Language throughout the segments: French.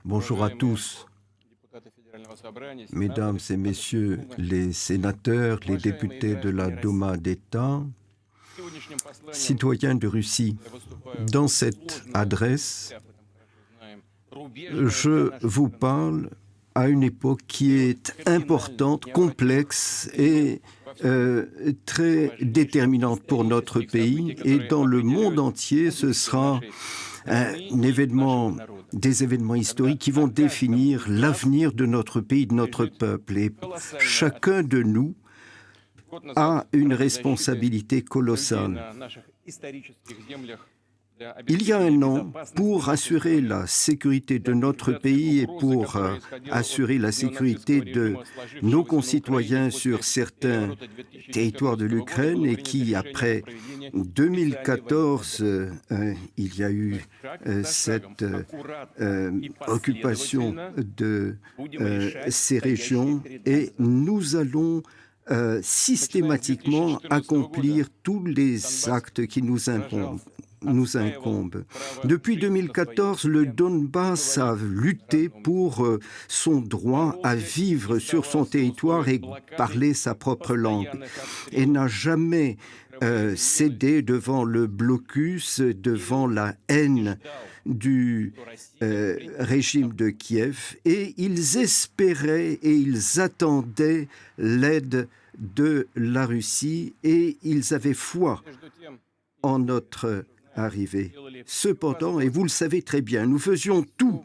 Bonjour à tous, mesdames et messieurs les sénateurs, les députés de la Douma d'État, citoyens de Russie. Dans cette adresse, je vous parle à une époque qui est importante, complexe et très déterminante pour notre pays, et dans le monde entier, ce sera des événements historiques qui vont définir l'avenir de notre pays, de notre peuple. Et chacun de nous a une responsabilité colossale. Il y a un an, pour assurer la sécurité de notre pays et pour assurer la sécurité de nos concitoyens sur certains territoires de l'Ukraine, et qui, après 2014, il y a eu cette occupation de ces régions, et nous allons systématiquement accomplir tous les actes qui nous incombent. Depuis 2014, le Donbass a lutté pour son droit à vivre sur son territoire et parler sa propre langue, et n'a jamais cédé devant le blocus, devant la haine du régime de Kiev, et ils espéraient et ils attendaient l'aide de la Russie, et ils avaient foi en notre arrivée. Cependant, et vous le savez très bien, nous faisions tout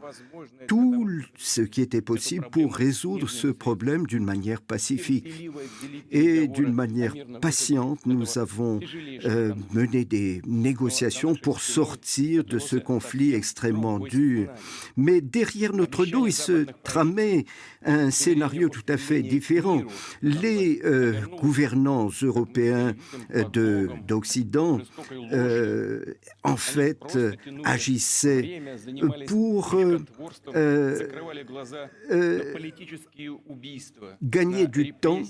ce qui était possible pour résoudre ce problème d'une manière pacifique. Et d'une manière patiente, nous avons mené des négociations pour sortir de ce conflit extrêmement dur. Mais derrière notre dos, il se tramait un scénario tout à fait différent. Les gouvernants européens d'Occident en fait, agissaient pour gagner du temps,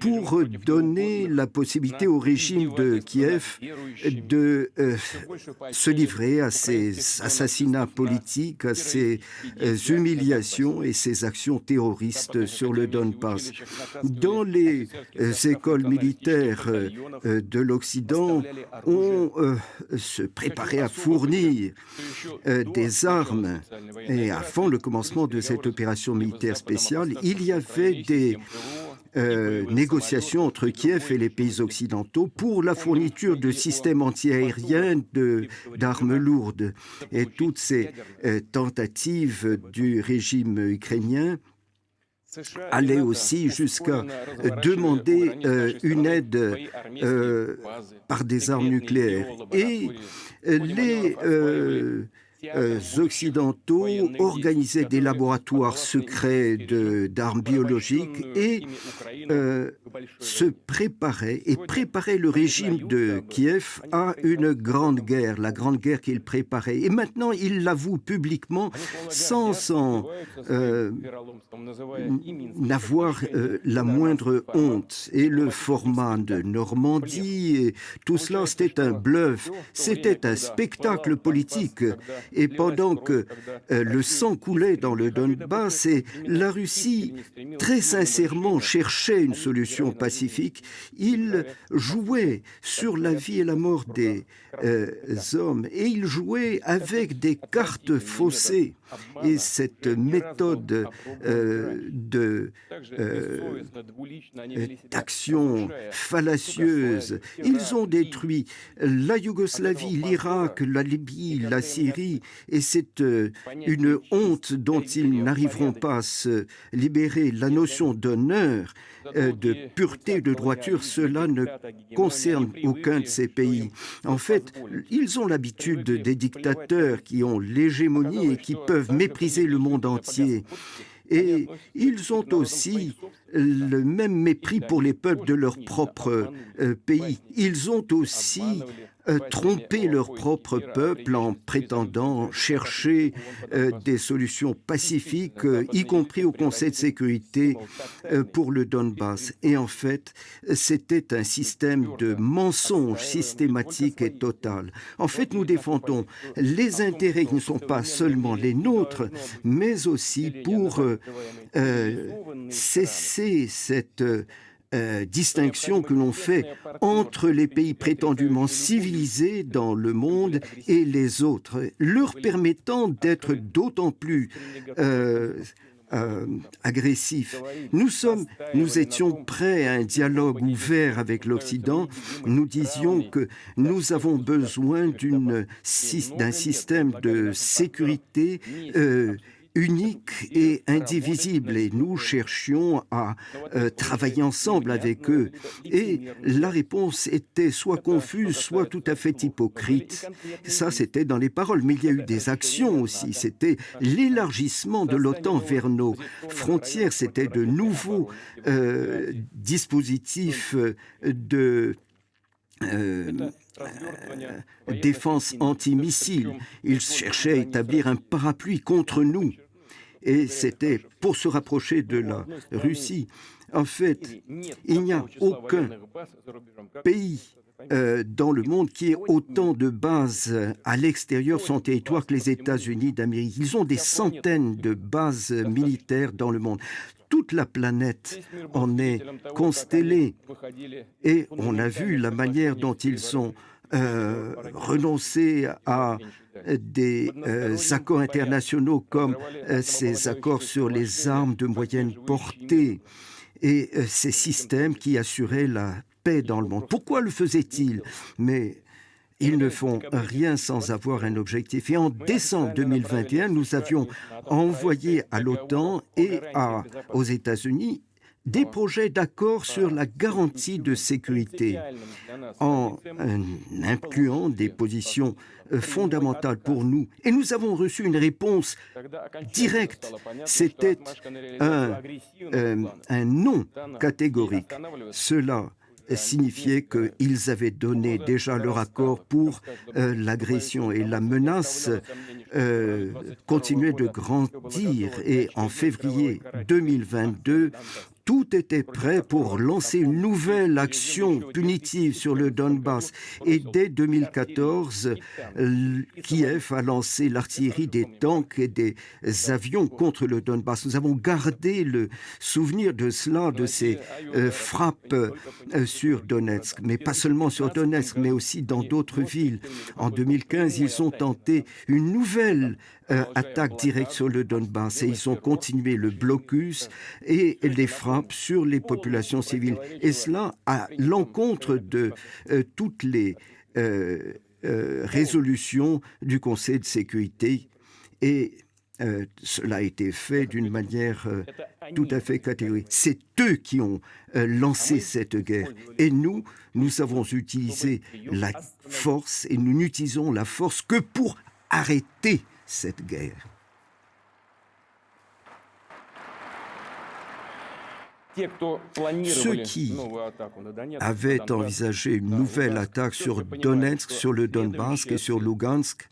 pour donner la possibilité au régime de Kiev de se livrer à ces assassinats politiques, à ces humiliations et ces actions terroristes sur le Donbass. Dans les écoles militaires de l'Occident, on se préparait à fournir des armes. Et avant le commencement de cette opération militaire spéciale, il y avait des négociations entre Kiev et les pays occidentaux pour la fourniture de systèmes antiaériens, d'armes lourdes. Et toutes ces tentatives du régime ukrainien allaient aussi jusqu'à demander une aide par des armes nucléaires. Et les Occidentaux organisaient des laboratoires secrets d'armes biologiques et se préparaient le régime de Kiev à une grande guerre, la grande guerre qu'il préparait. Et maintenant, il l'avoue publiquement sans n'avoir la moindre honte. Et le format de Normandie, et tout cela, c'était un bluff, c'était un spectacle politique. Et pendant que le sang coulait dans le Donbass, et la Russie, très sincèrement, cherchait une solution pacifique, il jouait sur la vie et la mort des hommes, et il jouait avec des cartes faussées. Et cette méthode d'action fallacieuse, ils ont détruit la Yougoslavie, l'Irak, la Libye, la Syrie, et c'est une honte dont ils n'arriveront pas à se libérer. La notion d'honneur, de pureté, de droiture, cela ne concerne aucun de ces pays. En fait, ils ont l'habitude des dictateurs qui ont l'hégémonie et qui peuvent mépriser le monde entier. Et ils ont aussi le même mépris pour les peuples de leur propre pays. Ils ont aussi tromper leur propre peuple en prétendant chercher des solutions pacifiques, y compris au Conseil de sécurité pour le Donbass. Et en fait, c'était un système de mensonges systématique et total. En fait, nous défendons les intérêts qui ne sont pas seulement les nôtres, mais aussi pour cesser cette distinction que l'on fait entre les pays prétendument civilisés dans le monde et les autres, leur permettant d'être d'autant plus agressifs. Nous étions prêts à un dialogue ouvert avec l'Occident. Nous disions que nous avons besoin d'un système de sécurité unique et indivisible, et nous cherchions à travailler ensemble avec eux. Et la réponse était soit confuse, soit tout à fait hypocrite. Ça, c'était dans les paroles, mais il y a eu des actions aussi. C'était l'élargissement de l'OTAN vers nos frontières. C'était de nouveaux dispositifs de défense antimissile. Ils cherchaient à établir un parapluie contre nous. Et c'était pour se rapprocher de la Russie. En fait, il n'y a aucun pays dans le monde qui ait autant de bases à l'extérieur de son territoire que les États-Unis d'Amérique. Ils ont des centaines de bases militaires dans le monde. Toute la planète en est constellée. Et on a vu la manière dont ils ont renoncé à des accords internationaux comme ces accords sur les armes de moyenne portée et ces systèmes qui assuraient la paix dans le monde. Pourquoi le faisaient-ils? Mais ils ne font rien sans avoir un objectif. Et en décembre 2021, nous avions envoyé à l'OTAN et aux États-Unis des projets d'accord sur la garantie de sécurité, en incluant des positions fondamentales pour nous. Et nous avons reçu une réponse directe. C'était un non catégorique. Cela signifiait qu'ils avaient donné déjà leur accord pour l'agression, et la menace continuait de grandir. Et en février 2022, tout était prêt pour lancer une nouvelle action punitive sur le Donbass. Et dès 2014, Kiev a lancé l'artillerie, des tanks et des avions contre le Donbass. Nous avons gardé le souvenir de cela, de ces frappes sur Donetsk, mais pas seulement sur Donetsk, mais aussi dans d'autres villes. En 2015, ils ont tenté une nouvelle attaque directe sur le Donbass, et ils ont continué le blocus et les frappes sur les populations civiles. Et cela à l'encontre de toutes les résolutions du Conseil de sécurité. Et cela a été fait d'une manière tout à fait catégorique. C'est eux qui ont lancé cette guerre. Et nous avons utilisé la force, et nous n'utilisons la force que pour arrêter cette guerre. Ceux qui avaient envisagé une nouvelle attaque sur Donetsk, sur le Donbass et sur Lugansk,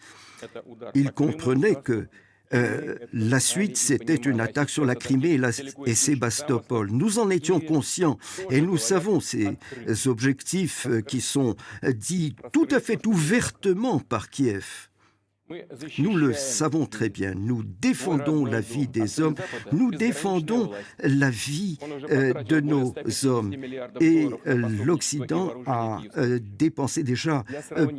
ils comprenaient que la suite, c'était une attaque sur la Crimée et Sébastopol. Nous en étions conscients, et nous savons ces objectifs qui sont dits tout à fait ouvertement par Kiev. Nous le savons très bien. Nous défendons la vie des hommes, nous défendons la vie de nos hommes. Et l'Occident a dépensé déjà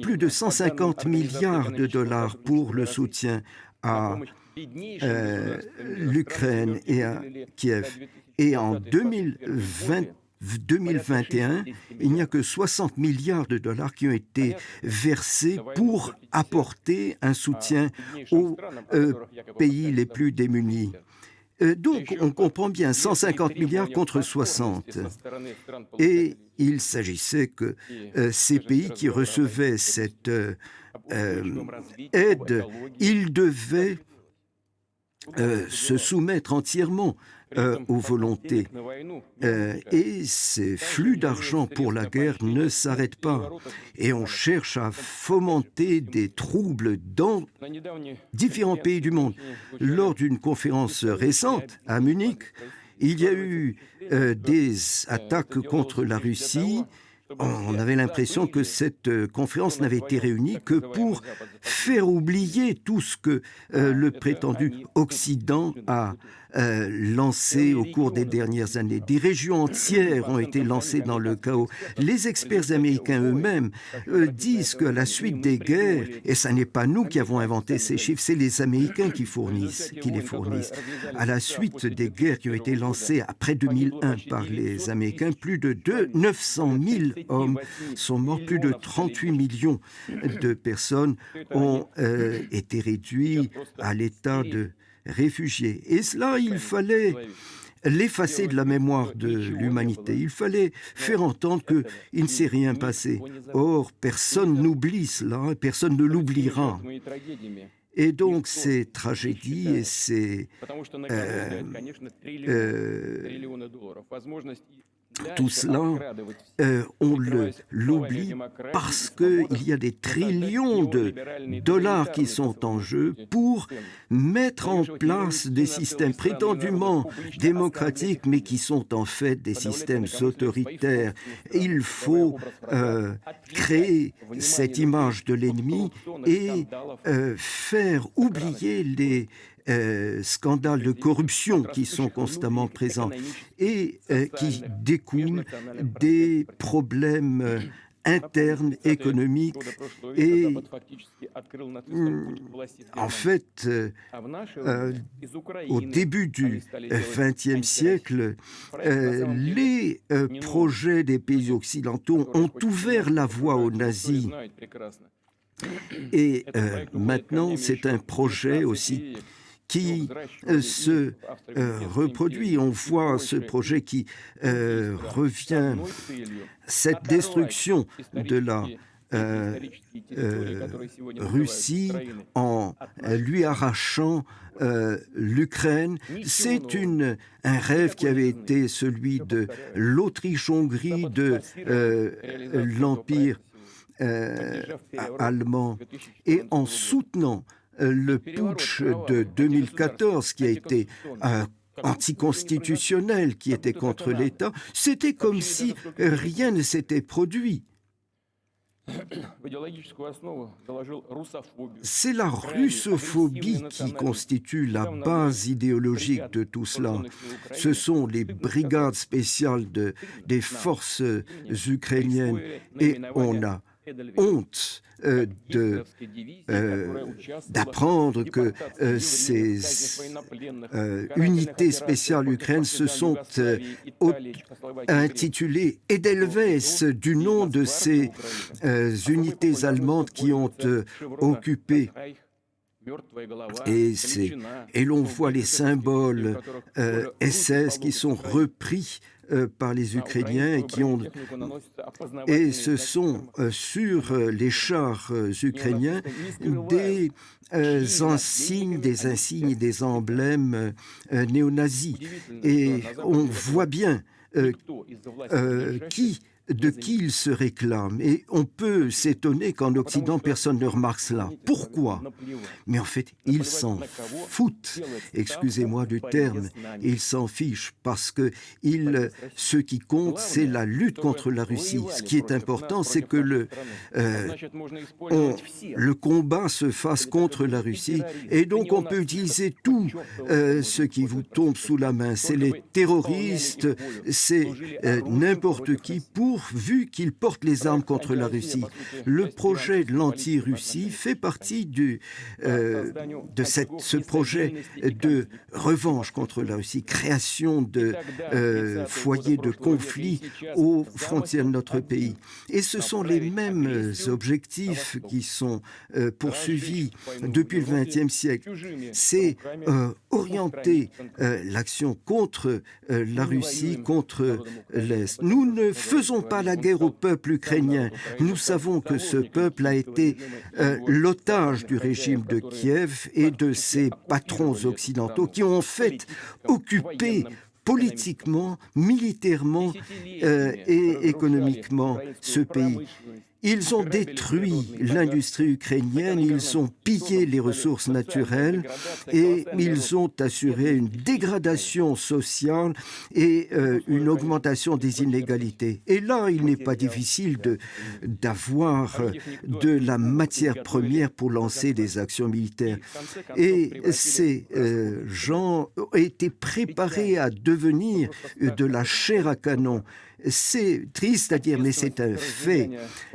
plus de 150 milliards de dollars pour le soutien à l'Ukraine et à Kiev. Et en 2021, il n'y a que 60 milliards de dollars qui ont été versés pour apporter un soutien aux pays les plus démunis. Donc, on comprend bien, 150 milliards contre 60. Et il s'agissait que ces pays qui recevaient cette aide, ils devaient se soumettre entièrement aux volontés. Et ces flux d'argent pour la guerre ne s'arrêtent pas. Et on cherche à fomenter des troubles dans différents pays du monde. Lors d'une conférence récente à Munich, il y a eu des attaques contre la Russie. On avait l'impression que cette conférence n'avait été réunie que pour faire oublier tout ce que le prétendu Occident a lancé au cours des dernières années. Des régions entières ont été lancées dans le chaos. Les experts américains eux-mêmes disent qu'à la suite des guerres, et ce n'est pas nous qui avons inventé ces chiffres, c'est les Américains qui les fournissent. À la suite des guerres qui ont été lancées après 2001 par les Américains, plus de 900 000 hommes sont morts, plus de 38 millions de personnes ont été réduits à l'état de réfugiés. Et cela, il fallait l'effacer de la mémoire de l'humanité. Il fallait faire entendre qu'il ne s'est rien passé. Or, personne n'oublie cela, personne ne l'oubliera. Et donc, ces tragédies et ces tout cela, on l'oublie parce qu'il y a des trillions de dollars qui sont en jeu pour mettre en place des systèmes prétendument démocratiques, mais qui sont en fait des systèmes autoritaires. Il faut créer cette image de l'ennemi et faire oublier les scandales de corruption qui sont constamment présents et qui découlent des problèmes internes, économiques et en fait, au début du XXe siècle, les projets des pays occidentaux ont ouvert la voie aux nazis. Et maintenant, c'est un projet aussi qui se reproduit. On voit ce projet qui revient, cette destruction de la Russie en lui arrachant l'Ukraine. C'est un rêve qui avait été celui de l'Autriche-Hongrie, de l'Empire allemand. Et en soutenant le putsch de 2014 qui a été anticonstitutionnel, qui était contre l'État, c'était comme si rien ne s'était produit. C'est la russophobie qui constitue la base idéologique de tout cela. Ce sont les brigades spéciales des forces ukrainiennes et on a honte d'apprendre que ces unités spéciales ukrainiennes se sont intitulées Edelweiss du nom de ces unités allemandes qui ont occupé. Et l'on voit les symboles SS qui sont repris par les Ukrainiens et ce sont sur les chars ukrainiens des insignes et des emblèmes néo-nazis. Et on voit bien de qui il se réclame. Et on peut s'étonner qu'en Occident, personne ne remarque cela. Pourquoi? Mais en fait, ils s'en foutent. Excusez-moi du terme. Ils s'en fichent parce que ce qui compte, c'est la lutte contre la Russie. Ce qui est important, c'est que le combat se fasse contre la Russie. Et donc, on peut utiliser tout ce qui vous tombe sous la main. C'est les terroristes, c'est n'importe qui vu qu'ils portent les armes contre la Russie. Le projet de l'anti-Russie fait partie de ce projet de revanche contre la Russie, création de foyers de conflit aux frontières de notre pays. Et ce sont les mêmes objectifs qui sont poursuivis depuis le XXe siècle. C'est orienter l'action contre la Russie, contre l'Est. Nous ne faisons pas la guerre au peuple ukrainien. Nous savons que ce peuple a été l'otage du régime de Kiev et de ses patrons occidentaux qui ont en fait occupé politiquement, militairement et économiquement ce pays. Ils ont détruit l'industrie ukrainienne, ils ont pillé les ressources naturelles et ils ont assuré une dégradation sociale et une augmentation des inégalités. Et là, il n'est pas difficile d'avoir de la matière première pour lancer des actions militaires. Et ces gens ont été préparés à devenir de la chair à canon. C'est triste à dire, mais c'est un fait.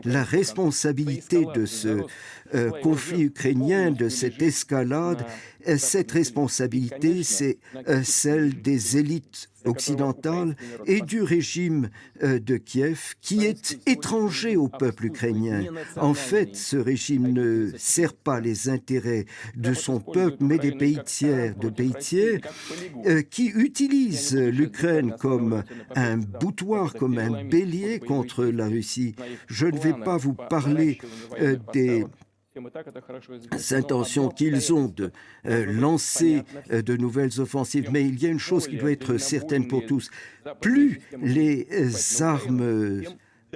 La responsabilité de ce conflit ukrainien, de cette escalade, cette responsabilité, c'est celle des élites occidentales et du régime de Kiev, qui est étranger au peuple ukrainien. En fait, ce régime ne sert pas les intérêts de son peuple, mais des pays tiers, qui utilisent l'Ukraine comme un boutoir, comme un bélier contre la Russie. Je ne vais pas vous parler des intentions qu'ils ont de lancer de nouvelles offensives, mais il y a une chose qui doit être certaine pour tous. Plus les armes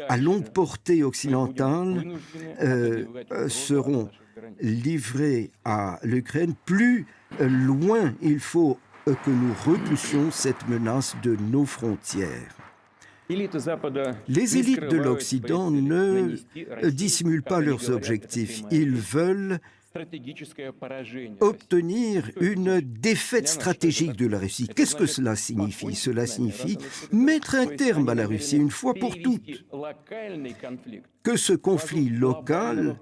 à longue portée occidentale seront livrées à l'Ukraine, plus loin il faut que nous repoussions cette menace de nos frontières. Les élites de l'Occident ne dissimulent pas leurs objectifs. Ils veulent obtenir une défaite stratégique de la Russie. Qu'est-ce que cela signifie? Cela signifie mettre un terme à la Russie une fois pour toutes. Que ce conflit local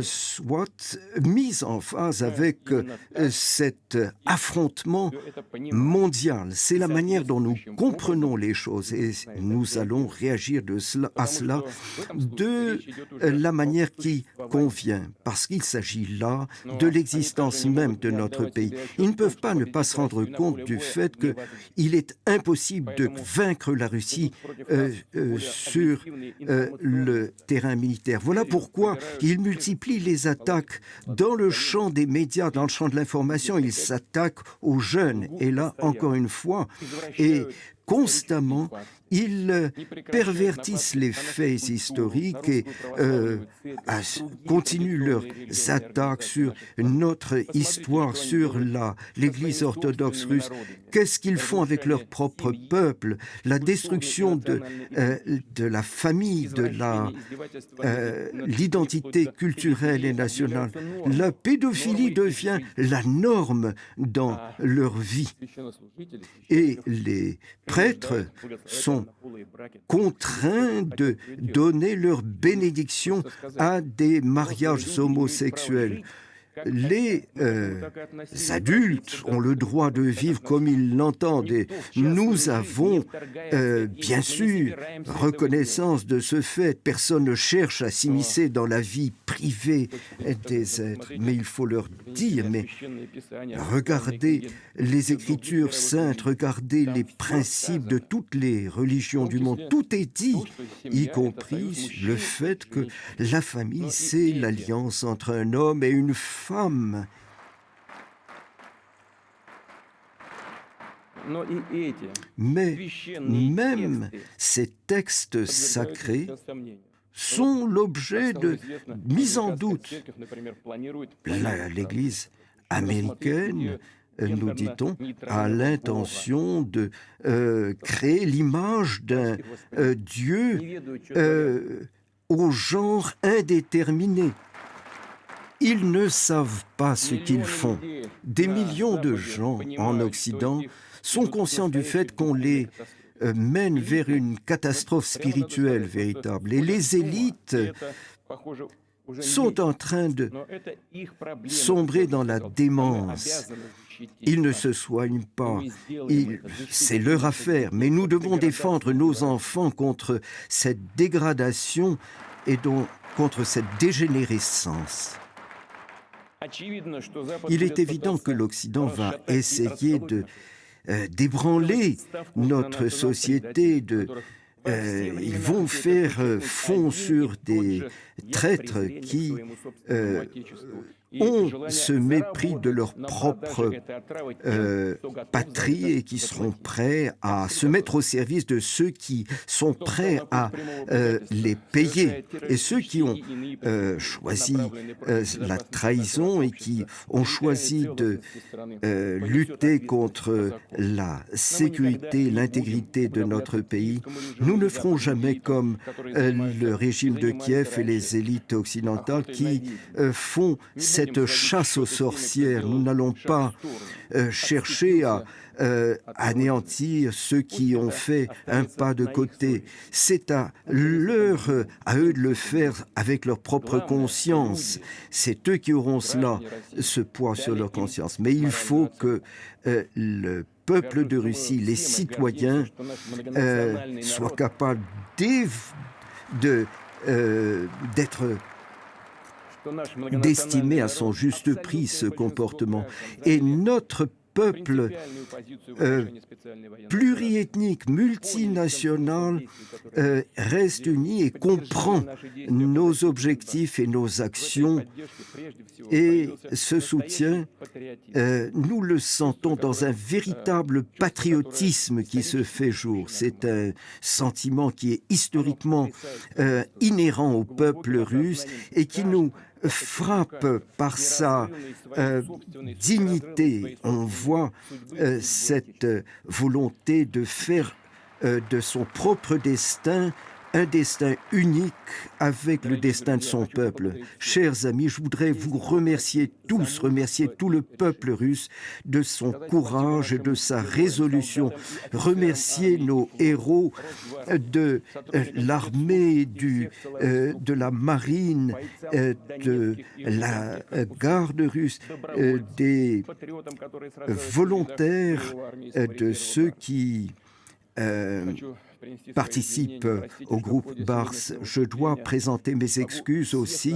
soit mis en phase avec cet affrontement mondial. C'est la manière dont nous comprenons les choses et nous allons réagir à cela de la manière qui convient, parce qu'il s'agit là de l'existence même de notre pays. Ils ne peuvent pas ne pas se rendre compte du fait qu'il est impossible de vaincre la Russie sur le terrain militaire. Voilà pourquoi ils multiplient les attaques dans le champ des médias, dans le champ de l'information. Ils s'attaquent aux jeunes. Et là, encore une fois, et constamment, ils pervertissent les faits historiques et continuent leurs attaques sur notre histoire, sur l'Église orthodoxe russe. Qu'est-ce qu'ils font avec leur propre peuple? La destruction de la famille, de l'identité culturelle et nationale. La pédophilie devient la norme dans leur vie. Et les prêtres sont contraints de donner leur bénédiction à des mariages homosexuels. Les adultes ont le droit de vivre comme ils l'entendent et nous avons bien sûr reconnaissance de ce fait. Personne ne cherche à s'immiscer dans la vie privée des êtres, mais il faut leur dire, mais regardez les Écritures saintes, regardez les principes de toutes les religions du monde, tout est dit, y compris le fait que la famille, c'est l'alliance entre un homme et une femme. Mais même ces textes sacrés sont l'objet de mise en doute. L'Église américaine, nous dit-on, a l'intention de créer l'image d'un Dieu au genre indéterminé. Ils ne savent pas ce qu'ils font. Des millions de gens en Occident sont conscients du fait qu'on les mène vers une catastrophe spirituelle véritable. Et les élites sont en train de sombrer dans la démence. Ils ne se soignent pas. C'est leur affaire. Mais nous devons défendre nos enfants contre cette dégradation et donc contre cette dégénérescence. Il est évident que l'Occident va essayer d'ébranler notre société, ils vont faire fond sur des traîtres qui ont ce mépris de leur propre patrie et qui seront prêts à se mettre au service de ceux qui sont prêts à les payer. Et ceux qui ont choisi la trahison et qui ont choisi de lutter contre la sécurité, l'intégrité de notre pays, nous ne ferons jamais comme le régime de Kiev et les élites occidentales qui font cette chasse aux sorcières. Nous n'allons pas chercher à anéantir ceux qui ont fait un pas de côté. C'est à eux de le faire avec leur propre conscience. C'est eux qui auront ce poids sur leur conscience. Mais il faut que le peuple de Russie, les citoyens, soient capables d'estimer à son juste prix ce comportement. Et notre peuple pluriethnique, multinational, reste uni et comprend nos objectifs et nos actions. Et ce soutien, nous le sentons dans un véritable patriotisme qui se fait jour. C'est un sentiment qui est historiquement inhérent au peuple russe et qui nous frappe par sa dignité. On voit cette volonté de faire de son propre destin un destin unique avec le destin de son peuple. Chers amis, je voudrais vous remercier tous, remercier tout le peuple russe de son courage et de sa résolution. Remercier nos héros de l'armée, de la marine, de la garde russe, des volontaires, de ceux qui participe au groupe Bars. Je dois présenter mes excuses aussi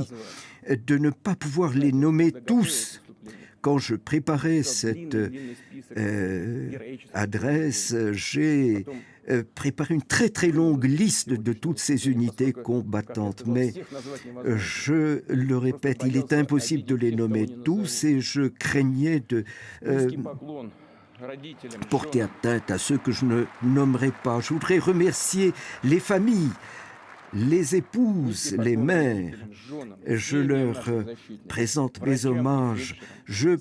de ne pas pouvoir les nommer tous. Quand je préparais cette adresse, j'ai préparé une très très longue liste de toutes ces unités combattantes. Mais je le répète, il est impossible de les nommer tous et je craignais de porter atteinte à ceux que je ne nommerai pas. Je voudrais remercier les familles, les épouses, les mères. Je leur présente mes hommages. Je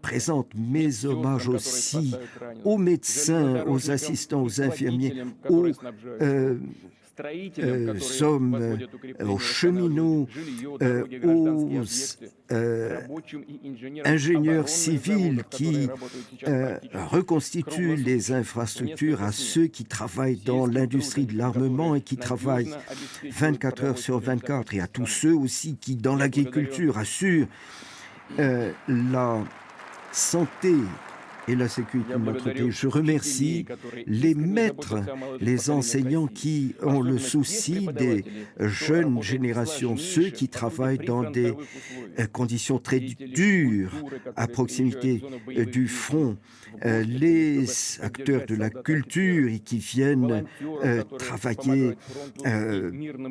présente mes hommages aussi aux médecins, aux assistants, aux infirmiers, aux hommes, aux cheminots, aux ingénieurs civils qui reconstituent les infrastructures, à ceux qui travaillent dans l'industrie de l'armement et qui travaillent 24 heures sur 24, et à tous ceux aussi qui, dans l'agriculture, assurent la santé et la sécurité de notre pays. Je remercie les maîtres, les enseignants qui ont le souci des jeunes générations, ceux qui travaillent dans des conditions très dures à proximité du front, les acteurs de la culture et qui viennent travailler,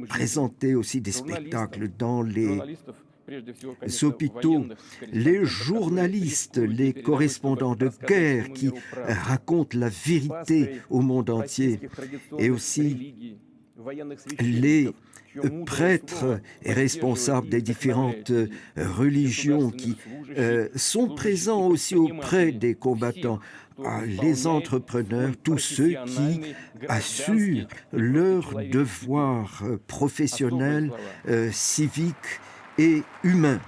présenter aussi des spectacles dans les hôpitaux, les journalistes, les correspondants de guerre qui racontent la vérité au monde entier, et aussi les prêtres et responsables des différentes religions qui sont présents aussi auprès des combattants, les entrepreneurs, tous ceux qui assurent leur devoir professionnel, civique et humain.